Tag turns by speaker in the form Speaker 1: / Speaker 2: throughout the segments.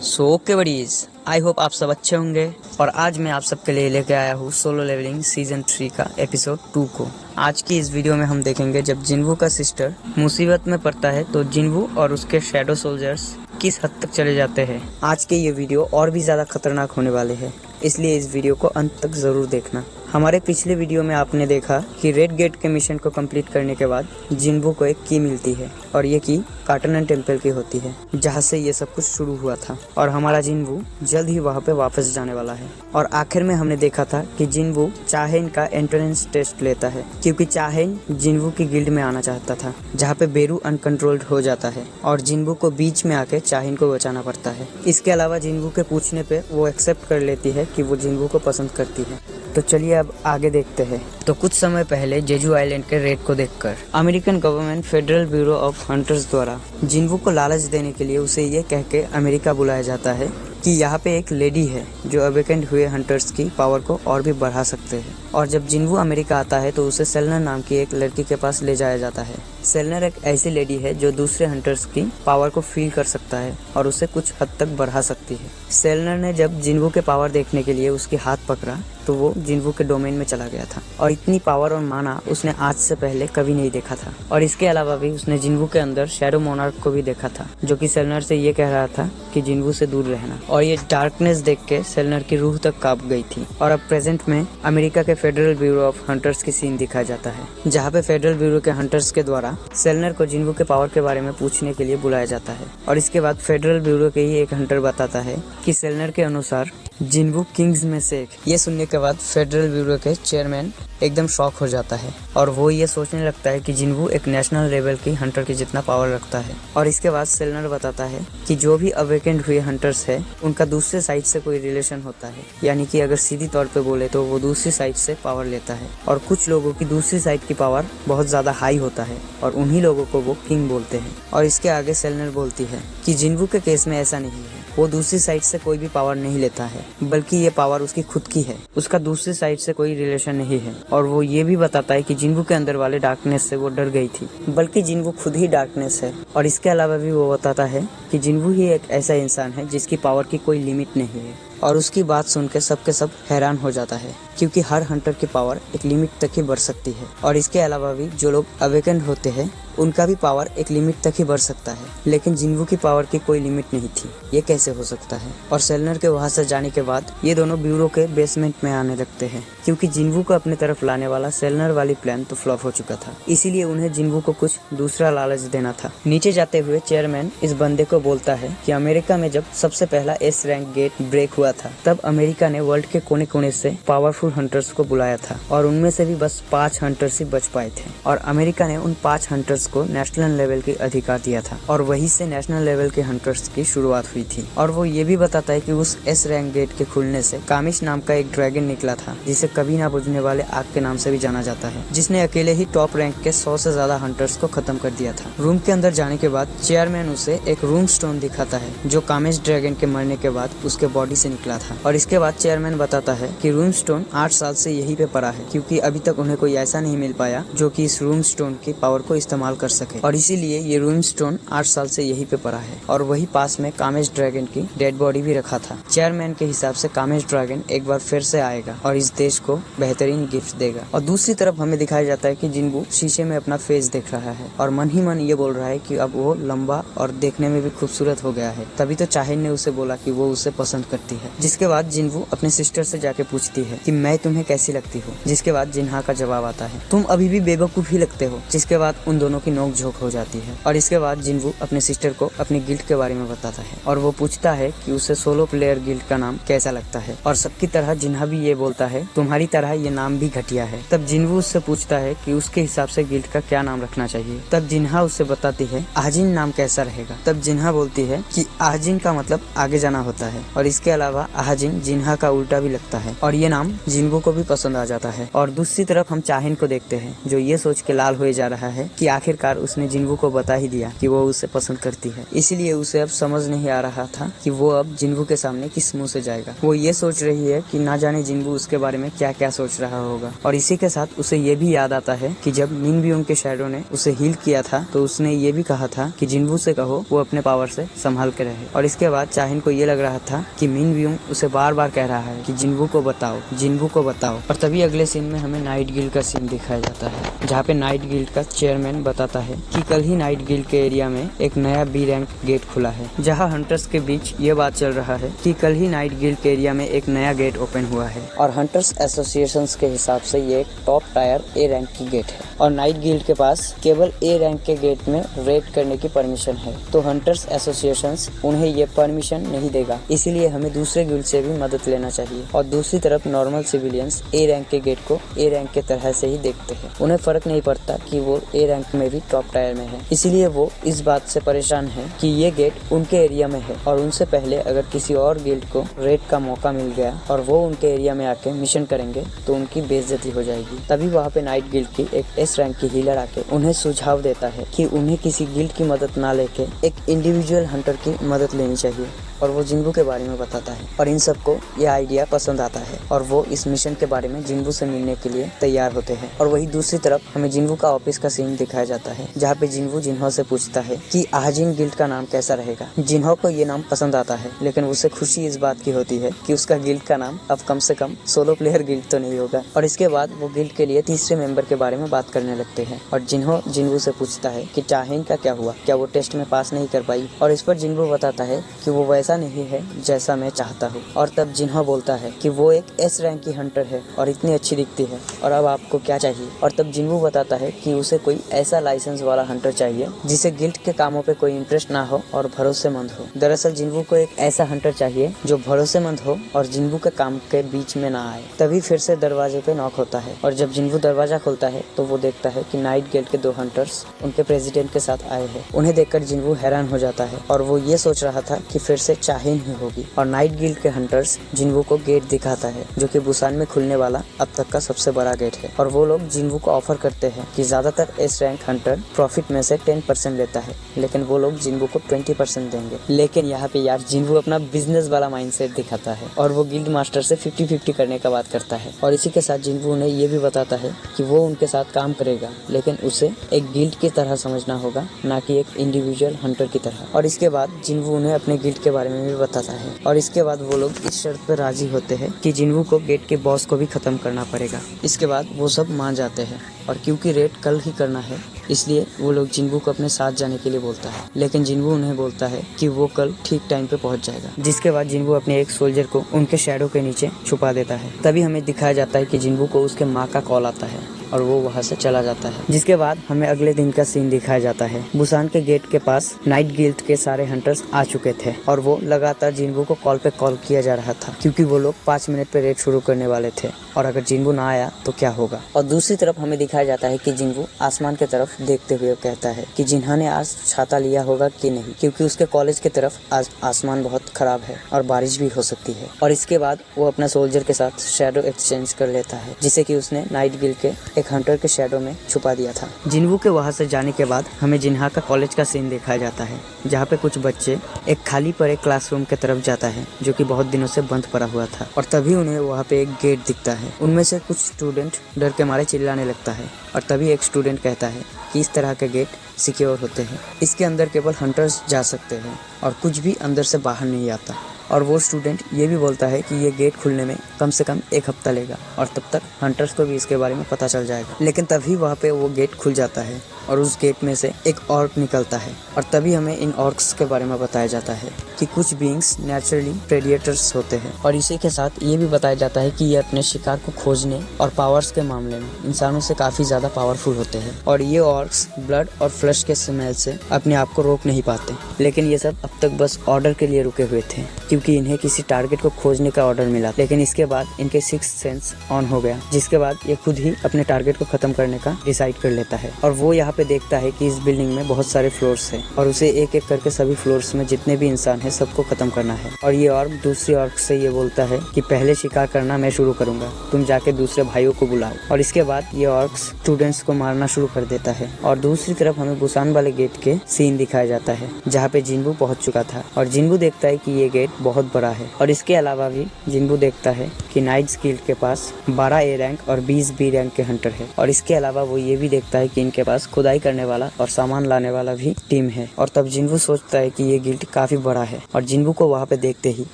Speaker 1: So okay buddies, I hope आप सब अच्छे होंगे। और आज मैं आप सबके लिए लेके आया हूँ सोलो लेवलिंग सीजन 3 का एपिसोड 2 को। आज की इस वीडियो में हम देखेंगे जब जिन्वू का सिस्टर मुसीबत में पड़ता है तो जिन्वू और उसके शैडो सोल्जर्स किस हद तक चले जाते हैं। आज के ये वीडियो और भी ज़्यादा खतरनाक होने वाले हैं, इसलिए इस वीडियो को अंत तक ज़रूर देखना। हमारे पिछले वीडियो में आपने देखा कि रेड गेट के मिशन को कंप्लीट करने के बाद जिन्वू को एक की मिलती है और ये की कार्टन टेम्पल की होती है, जहाँ से ये सब कुछ शुरू हुआ था। और हमारा जिन्वू जल्द ही वहाँ पे वापस जाने वाला है। और आखिर में हमने देखा था कि जिन्वू चाहेन का एंट्रेंस टेस्ट लेता है, क्योंकि चाहेन जिन्वू की गिल्ड में आना चाहता था, जहाँ पे बेरू अनकंट्रोल्ड हो जाता है और जिन्वू को बीच में आके चाहेन को बचाना पड़ता है। इसके अलावा जिन्वू के पूछने पे वो एक्सेप्ट कर लेती है कि वो जिन्वू को पसंद करती है। तो चलिए अब आगे देखते हैं। तो कुछ समय पहले जेजू आइलैंड के रेड को देखकर American government federal bureau of hunters द्वारा जिन्वू को लालच देने के लिए उसे ये कह के अमेरिका बुलाया जाता है कि यहाँ पे एक लेडी है जो अवेकेंड हुए हंटर्स की पावर को और भी बढ़ा सकते हैं। और जब जिन्वू अमेरिका आता है तो उसे सेलनर नाम की एक लड़की के पास ले जाया जाता है। सेलनर एक ऐसी लेडी है जो दूसरे हंटर्स की पावर को फील कर सकता है और उसे कुछ हद तक बढ़ा सकती है। सेलनर ने जब जिन्वू के पावर देखने के लिए उसके हाथ पकड़ा तो वो जिन्वू के डोमेन में चला गया था और इतनी पावर और माना उसने आज से पहले कभी नहीं देखा था। और इसके अलावा भी उसने जिन्वू के अंदर शैडो मोनार्क को भी देखा था, जो कि सेलनर से ये कह रहा था कि जिन्वू से दूर रहना। और ये डार्कनेस देख के सेलनर की रूह तक कांप गई थी। और अब प्रेजेंट में अमेरिका के फेडरल ब्यूरो ऑफ हंटर्स की सीन दिखाया जाता है, जहाँ पे फेडरल ब्यूरो के हंटर्स के द्वारा सेलनर को जिन्वू के पावर के बारे में पूछने के लिए बुलाया जाता है। और इसके बाद फेडरल ब्यूरो के ही एक हंटर बताता है कि सेलनर के अनुसार जिन्वू किंग्स में से एक। ये सुनने के बाद फेडरल ब्यूरो के चेयरमैन एकदम शॉक हो जाता है और वो ये सोचने लगता है कि जिन्वू एक नेशनल लेवल की हंटर की जितना पावर रखता है। और इसके बाद सेलनर बताता है कि जो भी अवेकेंड हुए हंटर्स है उनका दूसरे साइड से कोई रिलेशन होता है, यानी कि अगर सीधी तौर पे बोले तो वो दूसरी साइड से पावर लेता है। और कुछ लोगों की दूसरी साइड की पावर बहुत ज्यादा हाई होता है और उन्हीं लोगों को वो किंग बोलते हैं। और इसके आगे सेलनर बोलती है कि जिन्वू के केस में ऐसा नहीं है, वो दूसरी साइड से कोई भी पावर नहीं लेता है, बल्कि ये पावर उसकी खुद की है, उसका दूसरी साइड से कोई रिलेशन नहीं है। और वो ये भी बताता है कि जिन्वू के अंदर वाले डार्कनेस से वो डर गई थी, बल्कि जिन्वू खुद ही डार्कनेस है। और इसके अलावा भी वो बताता है कि जिन्वू ही एक ऐसा इंसान है जिसकी पावर की कोई लिमिट नहीं है। और उसकी बात सुन के सबके सब हैरान हो जाता है, क्योंकि हर हंटर की पावर एक लिमिट तक ही बढ़ सकती है। और इसके अलावा भी जो लोग अवेकेंड होते हैं उनका भी पावर एक लिमिट तक ही बढ़ सकता है, लेकिन जिन्वू की पावर की कोई लिमिट नहीं थी। ये कैसे हो सकता है? और सेलनर के वहां से जाने के बाद ये दोनों ब्यूरो के बेसमेंट में आने लगते हैं, क्योंकि जिन्वू को अपने तरफ लाने वाला सेलनर वाली प्लान तो फ्लॉप हो चुका था, इसीलिए उन्हें जिन्वू को कुछ दूसरा लालच देना था। नीचे जाते हुए चेयरमैन इस बंदे को बोलता है कि अमेरिका में जब सबसे पहला एस रैंक गेट ब्रेक हुआ था तब अमेरिका ने वर्ल्ड के कोने कोने से पावरफुल हंटर्स को बुलाया था और उनमें से भी बस 5 हंटर्स ही बच पाए थे। और अमेरिका ने उन 5 हंटर्स को नेशनल लेवल की अधिकार दिया था और वहीं से नेशनल लेवल के हंटर्स की शुरुआत हुई थी। और वो ये भी बताता है कि उस एस रैंक गेट के खुलने से कामिश नाम का एक ड्रैगन निकला था, जिसे कभी ना बुझने वाले आग के नाम से भी जाना जाता है, जिसने अकेले ही टॉप रैंक के 100 से ज्यादा हंटर्स को खत्म कर दिया था। रूम के अंदर जाने के बाद चेयरमैन उसे एक रूम स्टोन दिखाता है, जो कामिश ड्रैगन के मरने के बाद उसके बॉडी से निकला था। और इसके बाद चेयरमैन बताता है कि रूम स्टोन 8 साल से यहीं पे पड़ा है, क्योंकि अभी तक उन्हें कोई ऐसा नहीं मिल पाया जो कि इस रूम स्टोन की पावर को इस्तेमाल कर सके, और इसीलिए ये रूम स्टोन 8 साल से यहीं पे पड़ा है। और वही पास में कामेश ड्रैगन की डेड बॉडी भी रखा था। चेयरमैन के हिसाब से कामेश ड्रैगन एक बार फिर से आएगा और इस देश को बेहतरीन गिफ्ट देगा। और दूसरी तरफ हमें दिखाया जाता है कि जिन्वू शीशे में अपना फेस देख रहा है और मन ही मन ये बोल रहा है कि अब वो लंबा और देखने में भी खूबसूरत हो गया है। तभी तो चाहेन ने उसे बोला कि वो उसे पसंद करती है। जिसके बाद जिन्वू अपने सिस्टर से जाके पूछती है कि मैं तुम्हें कैसी लगती हूँ, जिसके बाद जिन्हा का जवाब आता है तुम अभी भी बेवकूफ ही लगते हो। जिसके बाद उन दोनों की नोक झोंक हो जाती है। और इसके बाद जिन्वू अपने सिस्टर को अपनी गिल्ड के बारे में बताता है और वो पूछता है कि उसे सोलो प्लेयर गिल्ड का नाम कैसा लगता है। और सबकी तरह जिन्हा भी ये बोलता है तुम्हारी तरह ये नाम भी घटिया है। तब जिन्वू उससे पूछता है कि उसके हिसाब से गिल्ड का क्या नाम रखना चाहिए। तब जिन्हा उससे बताती है आजिन नाम कैसा रहेगा। तब जिन्हा बोलती है कि आजिन का मतलब आगे जाना होता है। और इसके अलावा अलावा आहाजिन जिन्हा का उल्टा भी लगता है और ये नाम जिन्वू को भी पसंद आ जाता है। और दूसरी तरफ हम चाहिन को देखते हैं जो ये सोच के लाल हो जा रहा है कि आखिरकार उसने जिन्वू को बता ही दिया कि वो उसे पसंद करती है, इसलिए उसे अब समझ नहीं आ रहा था कि वो अब जिन्वू के सामने किस मुंह से जाएगा। वो ये सोच रही है कि ना जाने जिन्वू उसके बारे में क्या क्या सोच रहा होगा। और इसी के साथ उसे ये भी याद आता है कि जब मिन ब्योंग के शैडो ने उसे हील किया था तो उसने ये भी कहा था कि जिन्वू से कहो वो अपने पावर से संभाल के रहे। और इसके बाद चाहिन को ये लग रहा था कि मिन ब्योंग उसे बार बार कह रहा है कि जिन्वू को बताओ, जिन्वू को बताओ। और तभी अगले सीन में हमें नाइट गिल्ड का सीन दिखाया जाता है जहाँ पे नाइट गिल्ड का चेयरमैन बताता है कि कल ही नाइट गिल्ड के एरिया में एक नया बी रैंक गेट खुला है। जहाँ हंटर्स के बीच ये बात चल रहा है कि कल ही नाइट गिल्ड के एरिया में एक नया गेट ओपन हुआ है और हंटर्स एसोसिएशन के हिसाब से ये एक टॉप टायर ए रैंक की गेट है और नाइट गिल्ड के पास केवल ए रैंक के गेट में रेड करने की परमिशन है। तो हंटर्स एसोसिएशन उन्हें ये परमिशन नहीं देगा, इसीलिए हमें दूसरे गिल्ड से भी मदद लेना चाहिए। और दूसरी तरफ नॉर्मल सिविलियंस ए रैंक के गेट को ए रैंक के तरह से ही देखते हैं, उन्हें फर्क नहीं पड़ता कि वो ए रैंक में भी टॉप टायर में है। इसीलिए वो इस बात से परेशान है कि ये गेट उनके एरिया में है और उनसे पहले अगर किसी और गिल्ड को रेड का मौका मिल गया और वो उनके एरिया में आके मिशन करेंगे तो उनकी बेइज्जती हो जाएगी। तभी वहाँ पे नाइट गिल्ड की एक एस रैंक की हीलर आके उन्हें सुझाव देता है कि उन्हें किसी गिल्ड की मदद ना लेके एक इंडिविजुअल हंटर की मदद लेनी चाहिए और वो जिन्वू के बारे में बताता है। और इन सबको ये आइडिया पसंद आता है और वो इस मिशन के बारे में जिन्वू से मिलने के लिए तैयार होते हैं। और वही दूसरी तरफ हमें जिन्वू का ऑफिस का सीन दिखाया जाता है जहाँ पे जिन्वू जिन्हो से पूछता है कि आहाजिन गिल्ड का नाम कैसा रहेगा। जिन्हो को ये नाम पसंद आता है लेकिन उसे खुशी इस बात की होती है कि उसका गिल्ड का नाम अब कम से कम सोलो प्लेयर गिल्ड तो नहीं होगा। और इसके बाद वो गिल्ड के लिए तीसरे मेंबर के बारे में बात करने लगते हैं और जिन्हो जिन्वू से पूछता है कि चाहिन का क्या हुआ, क्या वो टेस्ट में पास नहीं कर पाई। और इस पर जिन्वू बताता है कि वो वैसा नहीं है जैसा मैं चाहता हूँ। और तब जिन्हो बोलता है कि वो एक एस रैंक की हंटर है और इतनी अच्छी दिखती है और अब आपको क्या चाहिए। और तब जिन्वू बताता है कि उसे कोई ऐसा लाइसेंस वाला हंटर चाहिए जिसे गिल्ड के कामों पे कोई इंटरेस्ट ना हो और भरोसेमंद हो। दरअसल जिन्वू को एक ऐसा हंटर चाहिए जो भरोसेमंद हो और जिन्वू के काम के बीच में ना आए। तभी फिर से दरवाजे पे नॉक होता है और जब जिन्वू दरवाजा खोलता है तो वो देखता है कि नाइट गिल्ड के 2 हंटर्स उनके प्रेसिडेंट के साथ आए हैं। उन्हें देखकर जिन्वू हैरान हो जाता है और वो ये सोच रहा था कि फिर से चाहिन ही होगी। और नाइट गिल्ड के हंटर्स जिन्वू को गेट दिखाता है जो कि बुसान में खुलने वाला अब तक का सबसे बड़ा गेट है। और वो लोग जिन्वू को ऑफर करते हैं कि ज्यादातर एस रैंक हंटर प्रॉफिट में से 10% लेता है लेकिन वो लोग जिन्वू को 20% देंगे। लेकिन यहाँ पे यार जिन्वू अपना बिजनेस वाला माइंडसेट दिखाता है और वो गिल्ड मास्टर से 50-50 करने का बात करता है। और इसी के साथ जिन्वू उन्हें ये भी बताता है कि वो उनके साथ काम करेगा लेकिन उसे एक गिल्ड की तरह समझना होगा, ना कि एक इंडिविजुअल हंटर की तरह। और इसके बाद जिन्वू उन्हें अपने गिल्ड के बारे में भी बताता है और इसके बाद वो लोग इस शर्त पर राजी होते हैं कि जिन्वू को गेट के बॉस को भी खत्म करना पड़ेगा। इसके बाद वो सब मान जाते हैं और क्योंकि रेड कल ही करना है इसलिए वो लोग जिन्वू को अपने साथ जाने के लिए बोलता है। लेकिन जिन्वू उन्हें बोलता है कि वो कल ठीक टाइम पे पहुंच जाएगा। जिसके बाद जिन्वू अपने एक सोल्जर को उनके शैडो के नीचे छुपा देता है। तभी हमें दिखाया जाता है कि जिन्वू को उसके माँ का कॉल आता है और वो वहाँ से चला जाता है। जिसके बाद हमें अगले दिन का सीन दिखाया जाता है। बुसान के गेट के पास नाइट गिल्ड के सारे हंटर्स आ चुके थे और वो लगातार जिन्वू को कॉल पे कॉल किया जा रहा था क्योंकि वो लोग 5 मिनट पे रेड शुरू करने वाले थे और अगर जिन्वू ना आया तो क्या होगा। और दूसरी तरफ हमें दिखाया जाता है कि जिन्वू आसमान की तरफ देखते हुए कहता है कि जिन्हा ने आज छाता लिया होगा कि नहीं, क्योंकि उसके कॉलेज की तरफ आज आसमान बहुत खराब है और बारिश भी हो सकती है। और इसके बाद वो अपना सोल्जर के साथ शैडो एक्सचेंज कर लेता है जिसे कि उसने नाइट गिल्ड के एक हंटर के शैडो में छुपा दिया था। जिन्वू के वहाँ से जाने के बाद हमें जिन्हा का कॉलेज का सीन दिखाया जाता है जहाँ पे कुछ बच्चे एक खाली पड़े क्लासरूम के तरफ जाता है जो कि बहुत दिनों से बंद पड़ा हुआ था। और तभी उन्हें वहाँ पे एक गेट दिखता है। उनमें से कुछ स्टूडेंट डर के मारे चिल्लाने लगता है और तभी एक स्टूडेंट कहता है कि इस तरह के गेट सिक्योर होते हैं, इसके अंदर केवल हंटर्स जा सकते हैं और कुछ भी अंदर से बाहर नहीं आता। और वो स्टूडेंट ये भी बोलता है कि ये गेट खुलने में कम से कम 1 हफ्ता लेगा और तब तक हंटर्स को भी इसके बारे में पता चल जाएगा। लेकिन तभी वहाँ पे वो गेट खुल जाता है और उस गेट में से एक ऑर्क निकलता है और तभी हमें इन ऑर्क्स के बारे में बताया जाता है कि कुछ बीइंग्स नेचुरली प्रेडिएटर्स होते हैं। और इसी के साथ ये भी बताया जाता है कि ये अपने शिकार को खोजने और पावर्स के मामले में इंसानों से काफ़ी ज़्यादा पावरफुल होते हैं। और ये ऑर्क्स ब्लड और फ्लश के स्मेल से अपने आप को रोक नहीं पाते, लेकिन ये सब अब तक बस ऑर्डर के लिए रुके हुए थे क्योंकि इन्हें किसी टारगेट को खोजने का ऑर्डर मिला। लेकिन इसके बाद इनके सिक्स्थ सेंस ऑन हो गया, जिसके बाद ये खुद ही अपने टारगेट को खत्म करने का डिसाइड कर लेता है। और वो यहाँ पे देखता है कि इस बिल्डिंग में बहुत सारे फ्लोर्स हैं और उसे एक एक करके सभी फ्लोर्स में जितने भी इंसान हैं सबको खत्म करना है। और ये ऑर्क दूसरी ऑर्क से ये बोलता है कि पहले शिकार करना मैं शुरू करूंगा, तुम जाके दूसरे भाइयों को बुलाओ। और इसके बाद ये ऑर्क्स स्टूडेंट्स को मारना शुरू कर देता है। और दूसरी तरफ हमें बुसान वाले गेट के सीन दिखाया जाता है जहाँ पे जिन्बू पहुंच चुका था। और जिन्बू देखता है कि ये गेट बहुत बड़ा है। और इसके अलावा भी जिन्बू देखता है कि नाइट्स गिल्ड के पास 12 ए रैंक और 20 बी रैंक के हंटर है। और इसके अलावा वो ये भी देखता है कि इनके पास खुदाई करने वाला और सामान लाने वाला भी टीम है। और तब जिन्बू सोचता है कि ये गिल्ड काफी बड़ा है। और जिन्बू को वहाँ पे देखते ही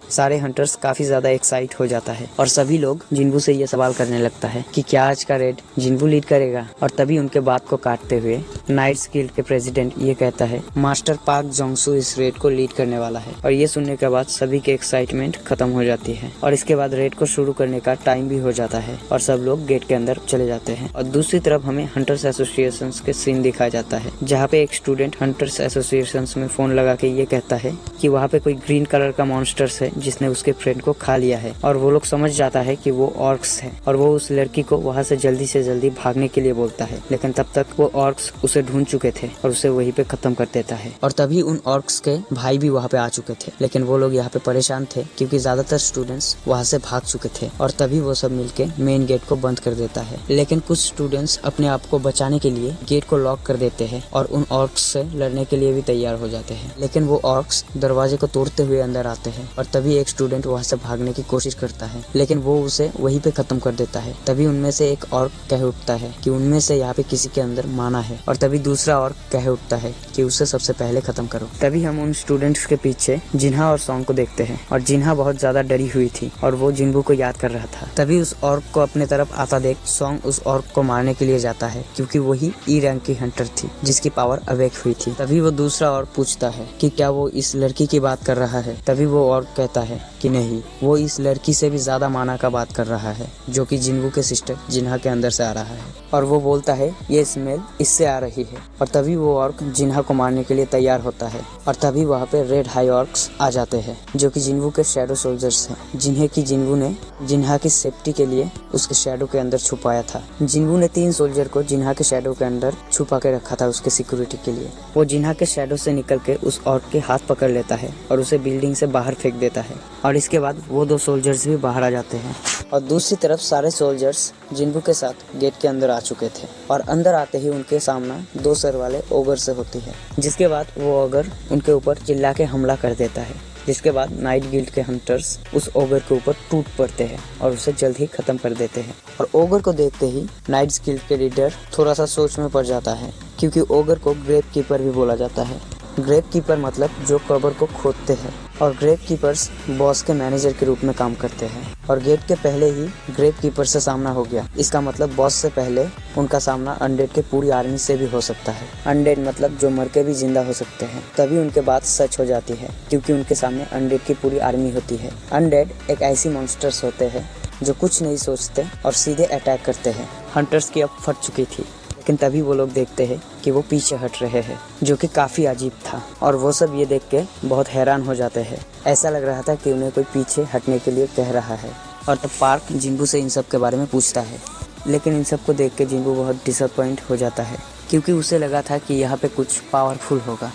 Speaker 1: सारे हंटर्स काफी ज्यादा एक्साइट हो जाता है और सभी लोग जिन्बू से ये सवाल करने लगता है कि क्या आज का रेड जिन्बू लीड करेगा। और तभी उनके बात को काटते हुए नाइट्स गिल्ड के प्रेसिडेंट ये कहता है मास्टर पार्क जोंगसू इस रेड को लीड करने वाला है। और ये सुनने के बाद सभी के एक्साइटमेंट खत्म हो जाती है और इसके बाद रेड को शुरू करने का टाइम भी हो जाता है और सब लोग गेट के अंदर चले जाते हैं। और दूसरी तरफ हमें हंटर्स एसोसिएशन के सीन दिखाया जाता है जहाँ पे एक स्टूडेंट हंटर्स एसोसिएशन में फोन लगा के ये कहता है कि वहाँ पे कोई ग्रीन कलर का मॉन्स्टर्स है जिसने उसके फ्रेंड को खा लिया है। और वो लोग समझ जाता है कि वो ऑर्क्स है और वो उस लड़की को वहाँ से जल्दी भागने के लिए बोलता है। लेकिन तब तक वो ऑर्क्स उसे ढूंढ चुके थे और उसे वहीं पे खत्म कर देता है। और तभी उन ऑर्क्स के भाई भी वहाँ पे आ चुके थे। लेकिन वो लोग यहाँ पे परेशान थे क्योंकि ज्यादातर स्टूडेंट्स वहाँ से भाग चुके थे। और तभी वो सब मिलके मेन गेट को बंद कर देता है। लेकिन कुछ स्टूडेंट्स अपने आप को बचाने के लिए गेट को लॉक कर देते हैं और उन ऑर्क्स से लड़ने के लिए भी तैयार हो जाते हैं। लेकिन वो ऑर्क्स दरवाजे को तोड़ते हुए अंदर आते हैं और तभी एक स्टूडेंट वहाँ से भागने की कोशिश करता है लेकिन वो उसे वहीं पे खत्म कर देता है। तभी उनमें से एक ऑर्क कह उठता है कि उनमें से यहाँ पे किसी के अंदर माना है। और तभी दूसरा ऑर्क कह उठता है कि उसे सबसे पहले खत्म करो। तभी हम उन स्टूडेंट्स के पीछे जिन्हा और सॉन्ग को देखते हैं और जिन्हा बहुत ज्यादा डरी हुई थी और वो जिन्बू को याद कर रहा था। तभी उस ऑर्क को अपने तरफ आता देख सॉन्ग उस ऑर्क को मारने के लिए जाता है क्योंकि वही ई रैंक की हंटर थी जिसकी पावर अवेक हुई थी। तभी वो दूसरा ऑर्क पूछता है कि क्या वो इस लड़की की बात कर रहा है। तभी वो ऑर्क कहता है कि नहीं, वो इस लड़की से भी ज्यादा माना का बात कर रहा है जो कि जिन्बू के सिस्टर जिन्हा के अंदर से आ रहा है। और वो बोलता है ये स्मेल इससे आ रही है। और तभी वो ऑर्क जिन्हा को मारने के लिए तैयार होता है। और तभी वहाँ पे रेड हाई ऑर्क्स आ जाते हैं जो कि जिन्बू के शैडो सोल्जर्स हैं जिन्हें कि जिन्बू ने जिन्हा की सेफ्टी के लिए उसके शैडो के अंदर छुपाया था। जिन्बू ने 3 सोल्जर को जिन्हा के शैडो के अंदर छुपा के रखा था उसके सिक्योरिटी के लिए। वो जिन्हा के शैडो से निकल के उस ऑर्क के हाथ पकड़ लेता है और उसे बिल्डिंग से बाहर फेंक देता है। और इसके बाद वो 2 सोल्जर्स भी बाहर आ जाते हैं। और दूसरी तरफ सारे सोल्जर्स जिन्बू के साथ गेट के अंदर आ चुके थे और अंदर आते ही उनके सामना 2 सर वाले ओगर से होती है। जिसके बाद वो ओगर उनके ऊपर चिल्ला के हमला कर देता है। जिसके बाद नाइट गिल्ड के हंटर्स उस ओगर के ऊपर टूट पड़ते हैं और उसे जल्द ही खत्म कर देते हैं। और ओगर को देखते ही नाइट्स गिल्ड के लीडर थोड़ा सा सोच में पड़ जाता है क्योंकि ओगर को ग्रेव कीपर भी बोला जाता है। ग्रेव कीपर मतलब जो कबर को खोदते हैं और ग्रेव कीपर्स बॉस के मैनेजर के रूप में काम करते हैं। और गेट के पहले ही ग्रेव कीपर से सामना हो गया। इसका मतलब बॉस से पहले उनका सामना अनडेड के पूरी आर्मी से भी हो सकता है। अनडेड मतलब जो मर के भी जिंदा हो सकते हैं। तभी उनके बात सच हो जाती है क्योंकि उनके सामने अनडेड की पूरी आर्मी होती है। अनडेड एक ऐसी मॉन्स्टर्स होते हैं जो कुछ नहीं सोचते और सीधे अटैक करते हैं। हंटर्स की अब फट चुकी थी लेकिन तभी वो लोग देखते हैं कि वो पीछे हट रहे हैं जो कि काफ़ी अजीब था। और वो सब ये देख के बहुत हैरान हो जाते हैं। ऐसा लग रहा था कि उन्हें कोई पीछे हटने के लिए कह रहा है। और तब पार्क जिन्बू से इन सब के बारे में पूछता है लेकिन इन सब को देख के जिन्बू बहुत डिसअपॉइंट हो जाता है क्योंकि उसे लगा था कि यहाँ पे कुछ पावरफुल होगा।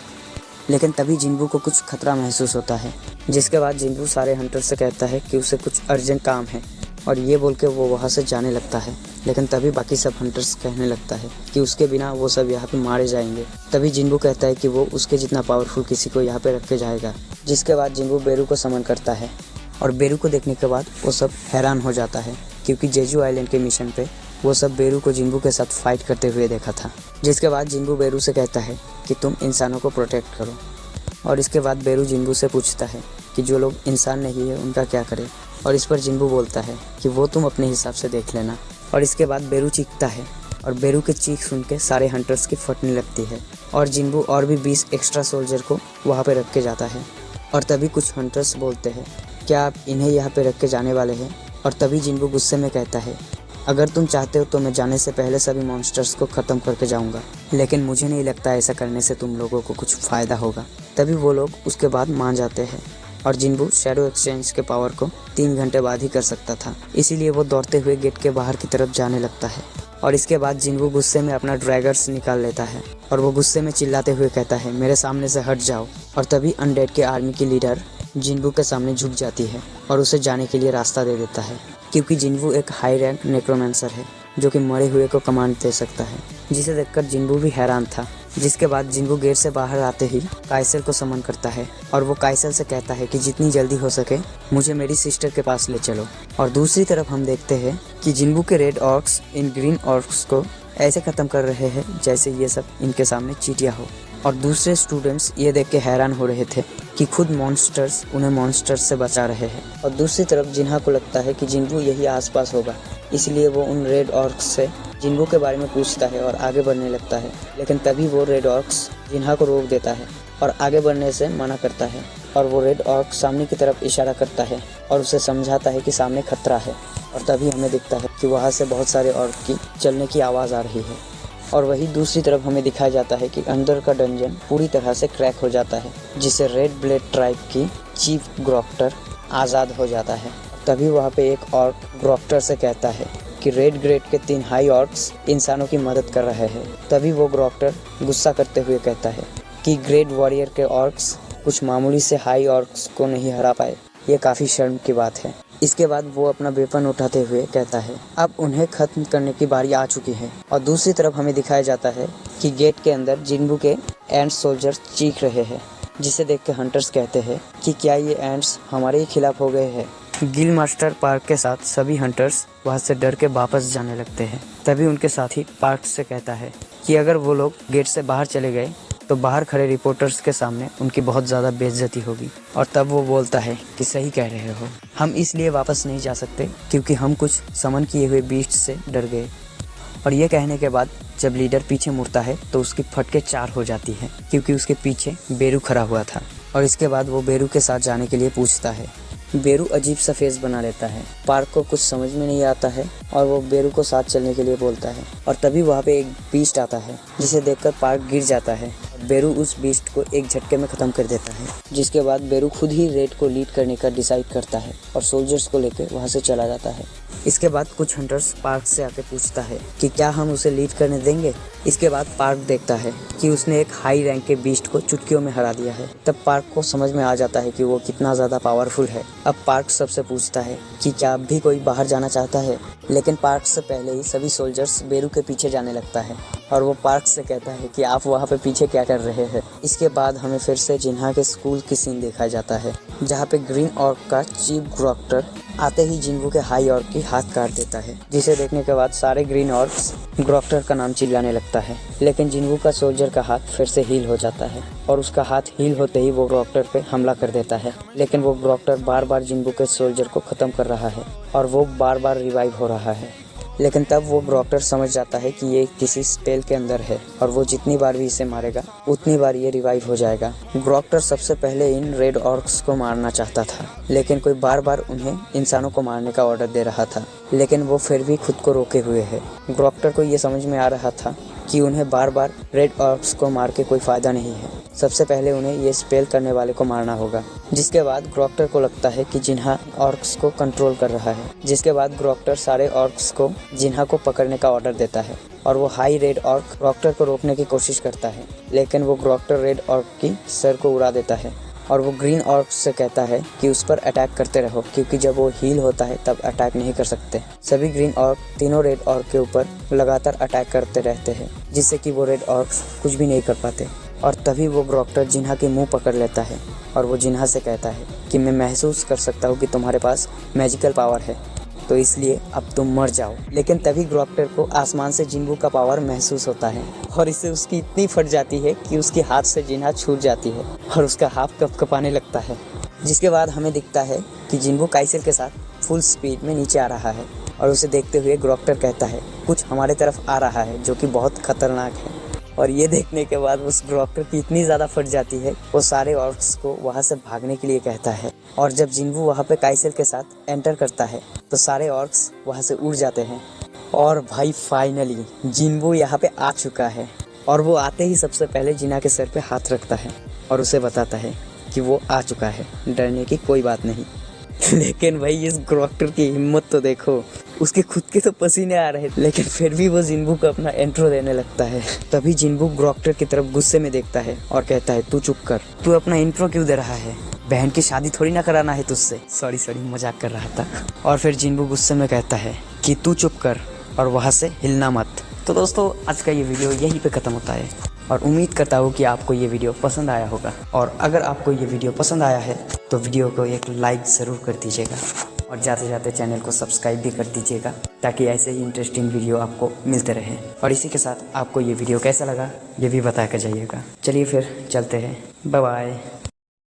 Speaker 1: लेकिन तभी जिन्बू को कुछ खतरा महसूस होता है। जिसके बाद जिन्बू सारे हंटर से कहता है कि उसे कुछ अर्जेंट काम है और ये बोल के वो वहाँ से जाने लगता है। लेकिन तभी बाकी सब हंटर्स कहने लगता है कि उसके बिना वो सब यहाँ पे मारे जाएंगे। तभी जिन्बू कहता है कि वो उसके जितना पावरफुल किसी को यहाँ पे रख के जाएगा। जिसके बाद जिन्बू बेरू को समन करता है और बेरू को देखने के बाद वो सब हैरान हो जाता है क्योंकि जेजू आइलैंड के मिशन पे वो सब बेरू को जिन्बू के साथ फाइट करते हुए देखा था। जिसके बाद जिन्बू बेरू से कहता है कि तुम इंसानों को प्रोटेक्ट करो। और इसके बाद बेरू जिन्बू से पूछता है कि जो लोग इंसान नहीं है उनका क्या करें। और इस पर जिन्बू बोलता है कि वो तुम अपने हिसाब से देख लेना। और इसके बाद बेरू चीखता है और बेरू के चीख सुन के सारे हंटर्स की फटने लगती है। और जिन्बू और भी 20 एक्स्ट्रा सोल्जर को वहाँ पे रख के जाता है। और तभी कुछ हंटर्स बोलते हैं क्या आप इन्हें यहाँ पे रख के जाने वाले हैं। और तभी जिन्बू गुस्से में कहता है अगर तुम चाहते हो तो मैं जाने से पहले सभी मॉन्स्टर्स को ख़त्म करके जाऊंगा, लेकिन मुझे नहीं लगता ऐसा करने से तुम लोगों को कुछ फ़ायदा होगा। तभी वो लोग उसके बाद मान जाते हैं और जिन्वू शैडो एक्सचेंज के पावर को 3 घंटे बाद ही कर सकता था। इसीलिए वो दौड़ते हुए गेट के बाहर की तरफ जाने लगता है और इसके बाद जिन्वू गुस्से में अपना ड्रैगर्स निकाल लेता है और वो गुस्से में चिल्लाते हुए कहता है, मेरे सामने से हट जाओ। और तभी अनडेड के आर्मी की लीडर जिन्वू के सामने झुक जाती है और उसे जाने के लिए रास्ता दे देता है, क्योंकि जिन्वू एक हाई रैंक नेक्रोमेंसर है जो कि मरे हुए को कमांड दे सकता है, जिसे देखकर जिन्वू भी हैरान था। जिसके बाद जिन्वू गेट से बाहर आते ही काइसेल को समन करता है और वो काइसेल से कहता है कि जितनी जल्दी हो सके मुझे मेरी सिस्टर के पास ले चलो। और दूसरी तरफ हम देखते हैं कि जिन्वू के रेड ऑर्क्स इन ग्रीन ऑर्क्स को ऐसे ख़त्म कर रहे हैं जैसे ये सब इनके सामने चींटियां हो। और दूसरे स्टूडेंट्स ये देख के हैरान हो रहे थे कि खुद मॉन्स्टर्स उन्हें मॉन्स्टर्स से बचा रहे हैं। और दूसरी तरफ जिन्हा को लगता है कि जिन्वू यही आसपास होगा, इसलिए वो उन रेड ऑर्क्स से जिन्वू के बारे में पूछता है और आगे बढ़ने लगता है। लेकिन तभी वो रेड ऑर्क्स जिन्हा को रोक देता है और आगे बढ़ने से मना करता है। और वो रेड ऑर्क सामने की तरफ इशारा करता है और उसे समझाता है कि सामने खतरा है। और तभी हमें दिखता है कि वहाँ से बहुत सारे ऑर्क की चलने की आवाज़ आ रही है। और वही दूसरी तरफ हमें दिखाया जाता है कि अंदर का डंजन पूरी तरह से क्रैक हो जाता है, जिससे रेड ब्लेड ट्राइब की चीफ ग्रॉक्टर आज़ाद हो जाता है। तभी वहाँ पे एक ऑर्क ग्रॉक्टर से कहता है कि रेड ग्रेड के 3 हाई ऑर्क्स इंसानों की मदद कर रहे हैं। तभी वो ग्रॉक्टर गुस्सा करते हुए कहता है कि ग्रेड वॉरियर के ऑर्क्स कुछ मामूली से हाई ऑर्क्स को नहीं हरा पाए, ये काफ़ी शर्म की बात है। इसके बाद वो अपना वेपन उठाते हुए कहता है अब उन्हें खत्म करने की बारी आ चुकी है। और दूसरी तरफ हमें दिखाया जाता है कि गेट के अंदर जिन्वू के एंड सोल्जर्स चीख रहे हैं, जिसे देख के हंटर्स कहते हैं कि क्या ये एंड्स हमारे ही खिलाफ हो गए हैं। गिल मास्टर पार्क के साथ सभी हंटर्स वहाँ से डर के वापस जाने लगते हैं। तभी उनके साथी पार्क से कहता है कि अगर वो लोग गेट से बाहर चले गए तो बाहर खड़े रिपोर्टर्स के सामने उनकी बहुत ज़्यादा बेइज्जती होगी। और तब वो बोलता है कि सही कह रहे हो, हम इसलिए वापस नहीं जा सकते क्योंकि हम कुछ समन किए हुए बीस्ट से डर गए। और ये कहने के बाद जब लीडर पीछे मुड़ता है तो उसकी फटके 4 हो जाती है, क्योंकि उसके पीछे बेरू खड़ा हुआ था। और इसके बाद वो बेरू के साथ जाने के लिए पूछता है। बेरू अजीब सा फेस बना लेता है, पार्क को कुछ समझ में नहीं आता है और वो बेरू को साथ चलने के लिए बोलता है। और तभी वहाँ पे एक बीस्ट आता है, जिसे देखकर पार्क गिर जाता है। बेरू उस बीस्ट को एक झटके में ख़त्म कर देता है, जिसके बाद बेरू खुद ही रेड को लीड करने का डिसाइड करता है और सोल्जर्स को लेकर वहाँ से चला जाता है। इसके बाद कुछ हंटर्स पार्क से आके पूछता है कि क्या हम उसे लीड करने देंगे। इसके बाद पार्क देखता है कि उसने एक हाई रैंक के बीस्ट को चुटकियों में हरा दिया है। तब पार्क को समझ में आ जाता है कि वो कितना ज़्यादा पावरफुल है। अब पार्क सबसे पूछता है कि क्या अब भी कोई बाहर जाना चाहता है, लेकिन पार्क से पहले ही सभी सोल्जर्स बेरू के पीछे जाने लगता है और वो पार्क से कहता है कि आप वहाँ पे पीछे क्या कर रहे हैं। इसके बाद हमें फिर से जिन्हा के स्कूल की सीन देखा जाता है, जहाँ पे ग्रीन ऑर्क का चीफ ग्रॉक्टर आते ही जिन्वू के हाई ऑर्क की हाथ काट देता है, जिसे देखने के बाद सारे ग्रीन ऑर्क्स ग्रॉक्टर का नाम चिल्लाने लगता है। लेकिन जिन्वू का सोल्जर का हाथ फिर से हील हो जाता है और उसका हाथ हील होते ही वो ग्रॉक्टर पे हमला कर देता है। लेकिन वो ग्रॉक्टर बार बार जिन्वू के सोल्जर को ख़त्म कर रहा है और वो बार बार रिवाइव हो रहा है। लेकिन तब वो ग्रॉक्टर समझ जाता है कि ये किसी स्पेल के अंदर है और वो जितनी बार भी इसे मारेगा उतनी बार ये रिवाइव हो जाएगा। ग्रॉक्टर सबसे पहले इन रेड ऑर्क्स को मारना चाहता था, लेकिन कोई बार बार उन्हें इंसानों को मारने का ऑर्डर दे रहा था, लेकिन वो फिर भी खुद को रोके हुए है। ग्रॉक्टर को ये समझ में आ रहा था कि उन्हें बार बार रेड ऑर्क्स को मार के कोई फ़ायदा नहीं है, सबसे पहले उन्हें ये स्पेल करने वाले को मारना होगा। जिसके बाद ग्रॉक्टर को लगता है कि जिन्हा ऑर्क्स को कंट्रोल कर रहा है। जिसके बाद ग्रॉक्टर सारे ऑर्क्स को जिन्हा को पकड़ने का ऑर्डर देता है और वो हाई रेड ऑर्क ग्रॉक्टर को रोकने की कोशिश करता है, लेकिन वो ग्रॉक्टर रेड ऑर्क की सर को उड़ा देता है और वो ग्रीन ऑर्क से कहता है कि उस पर अटैक करते रहो, क्योंकि जब वो हील होता है तब अटैक नहीं कर सकते। सभी ग्रीन ऑर्क तीनों रेड ऑर्क के ऊपर लगातार अटैक करते रहते हैं, जिससे कि वो रेड ऑर्क्स कुछ भी नहीं कर पाते। और तभी वो ग्रॉक्टर जिन्हा के मुंह पकड़ लेता है और वो जिन्हा से कहता है कि मैं महसूस कर सकता हूँ कि तुम्हारे पास मैजिकल पावर है, तो इसलिए अब तुम मर जाओ। लेकिन तभी ग्रॉक्टर को आसमान से जिन्वू का पावर महसूस होता है और इससे उसकी इतनी फट जाती है कि उसके हाथ से जिन्हा छूट जाती है और उसका हाथ कँपकँपाने लगता है। जिसके बाद हमें दिखता है कि जिन्वू काइसेल के साथ फुल स्पीड में नीचे आ रहा है और उसे देखते हुए ग्रॉक्टर कहता है कुछ हमारे तरफ आ रहा है जो कि बहुत खतरनाक है। और ये देखने के बाद उस ग्रॉक्टर की इतनी ज़्यादा फट जाती है वो सारे ऑर्क्स को वहाँ से भागने के लिए कहता है। और जब जिन्वू वहाँ पे काइसेल के साथ एंटर करता है तो सारे ऑर्क्स वहाँ से उड़ जाते हैं। और भाई फाइनली जिन्वू यहाँ पे आ चुका है और वो आते ही सबसे पहले जिन्हा के सर पे हाथ रखता है और उसे बताता है कि वो आ चुका है, डरने की कोई बात नहीं। लेकिन भाई इस ग्रोक्टर की हिम्मत तो देखो, उसके खुद के तो पसीने आ रहे थे, लेकिन फिर भी वो जिन्बू को अपना इंट्रो देने लगता है। तभी जिन्बू ग्रोक्टर की तरफ गुस्से में देखता है और कहता है, तू चुप कर, तू अपना इंट्रो क्यों दे रहा है? बहन की शादी थोड़ी ना कराना है तुझसे। सॉरी मजाक कर रहा था। और फिर जिन्बू गुस्से में कहता है कि तू चुप कर और वहाँ से हिलना मत। तो दोस्तों आज का ये वीडियो यहीं पे ख़त्म होता है और उम्मीद करता हूँ कि आपको ये वीडियो पसंद आया होगा। और अगर आपको ये वीडियो पसंद आया है तो वीडियो को एक लाइक ज़रूर कर दीजिएगा और जाते जाते चैनल को सब्सक्राइब भी कर दीजिएगा, ताकि ऐसे ही इंटरेस्टिंग वीडियो आपको मिलते रहे। और इसी के साथ आपको ये वीडियो कैसा लगा ये भी बता कर जाइएगा। चलिए फिर चलते हैं, बाय बाय।